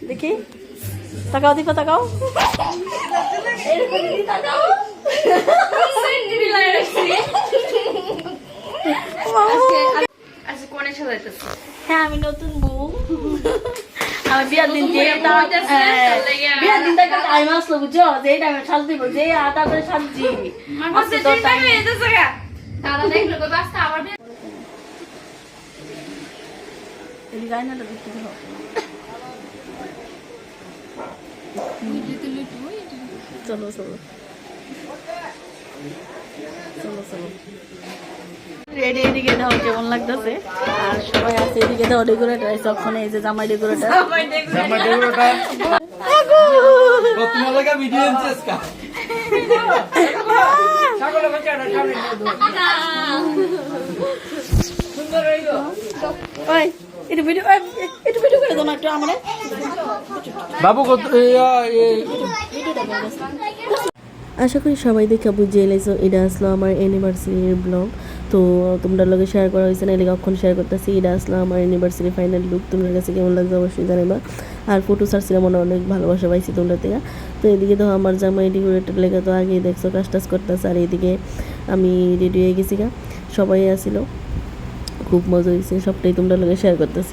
দেখি তাকাও দীপা তাকাও হ্যাঁ আমি নতুন বউ আমি বিয়ার দিন বিয়ার দিন একটা টাইম আসলো বুঝছো যে টাইমে সাজ দিব যে আটা করে সাজি গায়নাটা দেখতে হবে চলো চলো চলো চলো রেডি এদিকে দাও কেমন লাগতেছে আর সবাই আছে এদিকে দাও ডেকোরেটর আছে ওখানে এই যে জামাই ডেকোরেটর তোমার লাগা ভিডিও এনচেস কা সকলে বাচ্চাটা সামনে সুন্দর হইলো ওই এটা ভিডিও করে দাও না একটু আমারে বাবু কত আশা করি সবাই দেখে বুঝে এলাইছো এটা আসলো আমার অ্যানিভার্সারির ব্লগ তো তোমরা লগে শেয়ার করা হয়েছে না এদিকে কখন শেয়ার করতেছি এটা আসলো আমার অ্যানিভার্সারি ফাইনাল লুক তোমার কাছে কেমন লাগছে অবশ্যই জানাবা আর ফটো ছাড়ছিলাম মনে অনেক ভালোবাসা পাইছি তোমরা থেকে তো এদিকে তো আমার জামাই ডেকোরেটেড লেগে তো আগেই দেখছো কাজ টাজ করতেছে আর এদিকে আমি রেডি হয়ে গেছি গা সবাই আসিল খুব মজা হয়েছে সবটাই তোমরা লগে শেয়ার করতেছি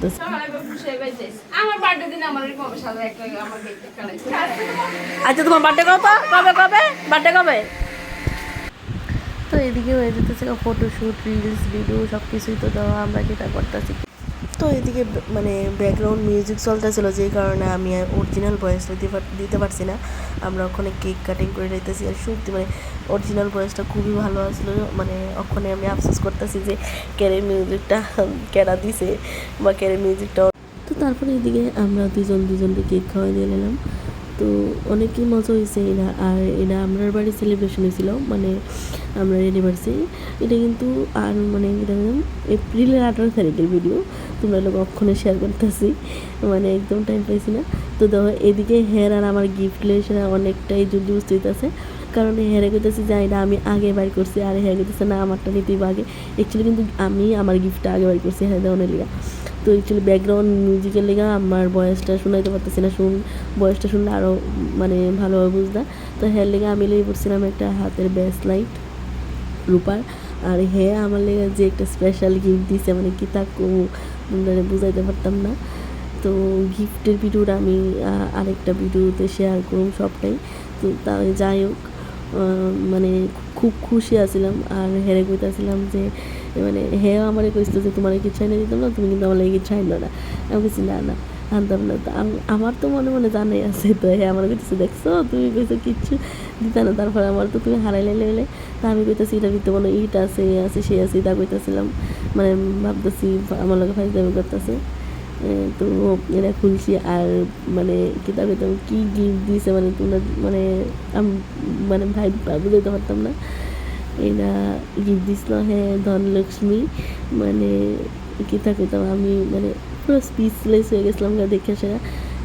আচ্ছা তোমার বার্থডে কবে বার্থডে কবে তো এদিকে হয়ে যেতেছে ফটোশ্যুট রিলস ভিডিও সব কিছুই তো দেওয়া আমরা যেটা করতেছি তো এদিকে মানে ব্যাকগ্রাউন্ড মিউজিক চলতেছিল যেই কারণে আমি অরিজিনাল ভয়েসটা দিতে পারছি না আমরা ওখানে কেক কাটিং করে নিতেছি আর সত্যি মানে অরিজিনাল ভয়েসটা খুবই ভালো আসলো মানে ওখানে আমি আফসোস করতেছি যে ক্যারে মিউজিকটা কেরা দিছে বা ক্যারে মিউজিকটা তো তারপরে এদিকে আমরা দুজনকে কেক খাওয়াই দিয়ে নিলাম তো অনেকই মজা হয়েছে এরা আর এটা আমরার বাড়ি সেলিব্রেশন হয়েছিল মানে আমরা অ্যানিভার্সারি এটা কিন্তু আর মানে এপ্রিলের 18 তারিখের ভিডিও তোমরা লোক অক্ষণে শেয়ার করতেছি মানে একদম টাইম পাইছি না তো দেখো এদিকে হেয়ার আর আমার গিফট লেসে অনেকটাই যুদ্ধ হইতেছে কারণ হেয়ারে কইতেছি যে এটা আমি আগে বাইর করছি আর হেয়ার কইতেছে না আমারটা নিতেই আগে অ্যাকচুয়ালি কিন্তু আমি আমার গিফটটা আগে বাইর করছি হ্যাঁ দেওয়ানের লিগা তো অ্যাকচুয়ালি ব্যাকগ্রাউন্ড মিউজিকের লেগে আমার ভয়েসটা শোনাইতে পারতেছি না ভয়েসটা শুনলে আরও মানে ভালোভাবে বুঝতা তো হেয়ার লেগে আমি লেগে পড়ছিলাম একটা হাতের ব্যাস লাইট রূপার আর হ্যাঁ আমার লেগে যে একটা স্পেশাল গিফট দিছে মানে কি তা বুঝাইতে পারতাম না তো গিফটের ভিডিওটা আমি আরেকটা ভিডিওতে শেয়ার করুম সবটাই তো তা যাই হোক মানে খুব খুশি আছিলাম আর হেরে কইতাছিলাম যে মানে হ্যাঁ আমারে কইছিল যে তোমার কিছু চাই না দিতাম না তুমি কিন্তু আমার লাগে কিছু চাইল না আমি বলছি না আনতাম না তো আমার তো মনে জানাই আছে তো হ্যাঁ আমার কইতেছে দেখছো তুমি কইছো কিচ্ছু দিতা না তারপরে আমার তো তুমি হারাইলে লেলে তা আমি কইতেছি এটা দিতে মনে ইট আছে সে আছে তা কইতেছিলাম মানে ভাবতেছি আমার লগে ফাইজলামি করতেছে তো এটা খুলছি আর মানে কিতাব কি গিফট দিয়েছে মানে তোমরা মানে মানে ভাই বুঝাইতে পারতাম না এটা গিফট দিছিল হ্যাঁ ধনলক্ষ্মী মানে কিতা কইতাম আমি মানে পুরো স্পিচলেস হয়ে গেছিলাম দেখে সেটা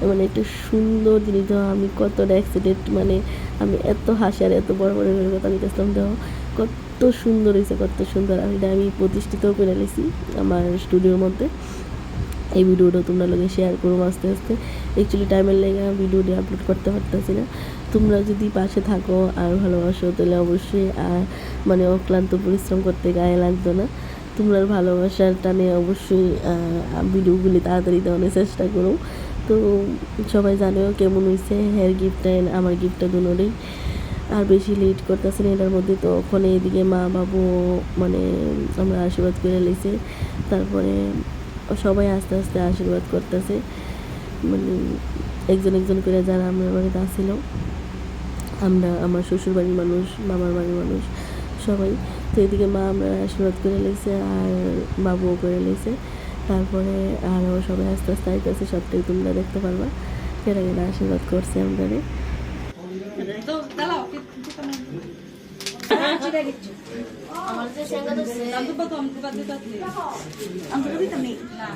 মানে একটা সুন্দর জিনিস দেওয়া আমি কতটা অ্যাক্সিডেন্ট মানে আমি এত হাসি আর এত বড় কথা কইতেছিলাম দেওয়া কত সুন্দর হয়েছে কত সুন্দর আর এটা আমি প্রতিষ্ঠিতও করে নিয়েছি আমার স্টুডিওর মধ্যে এই ভিডিওটা তোমরা লোকে শেয়ার করো আস্তে আস্তে অ্যাকচুয়ালি টাইমের লেগে ভিডিওটি আপলোড করতে পারতেছি না তোমরা যদি পাশে থাকো আর ভালোবাসো তাহলে অবশ্যই মানে অক্লান্ত পরিশ্রম করতে গায়ে লাগতো না তোমরা ভালোবাসার টানে অবশ্যই ভিডিওগুলি তাড়াতাড়ি দেওয়ানোর চেষ্টা করো তো সবাই জানেও কেমন হয়েছে হেয়ার গিফটটা আমার গিফটটা দুনোরই আর বেশি লেট করতেছে না এটার মধ্যে তো ওখানে এদিকে মা বাবু মানে আমরা আশীর্বাদ করে লেছে তারপরে সবাই আস্তে আস্তে আশীর্বাদ করতেছে মানে একজন করে যারা আমার বাড়িতে আসছিল আমরা আমার শ্বশুর বাড়ির মানুষ মামার বাড়ির মানুষ সবাই তো এদিকে মা আমরা আশীর্বাদ করে লেছে আর বাবুও করে লেছে তারপরে আরও সবাই আস্তে আস্তে আইতেছে সবটাই তোমরা দেখতে পারবা কেনা আশীর্বাদ করছে আমরা আমার যে সেঙ্গা তো আমি দিতাম নেই না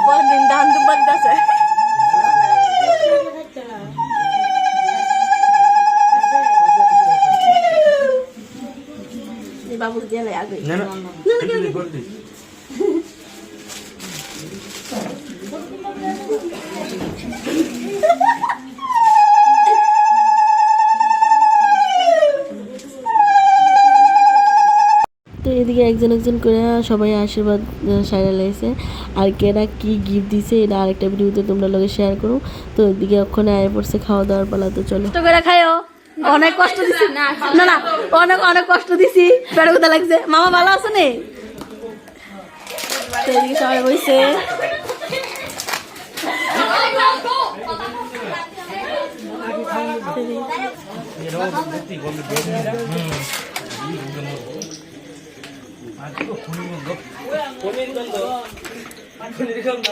পরদিন ধান দুবার আছে বাবু দিয়ে আগে না না করবি তো এদিকে একজন একজন করে সবাই আশীর্বাদ সাইরা লাইছে আর কেরা কি গিফট দিছে এটা আরেকটা ভিডিওতে তোমরা লগে শেয়ার করো তো এদিকে ওখানে আয় পড়ছে খাওয়া দাওয়ার পালা তো চলো কষ্ট করে খাইও অনেক কষ্ট দিছি না না অনেক অনেক কষ্ট দিছি পেটে কোথা লাগছে মামা ভালো আছে নে তো এদিকে সবাই বইছে পনির গন্ধ পনির গন্ধ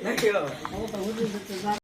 নাকি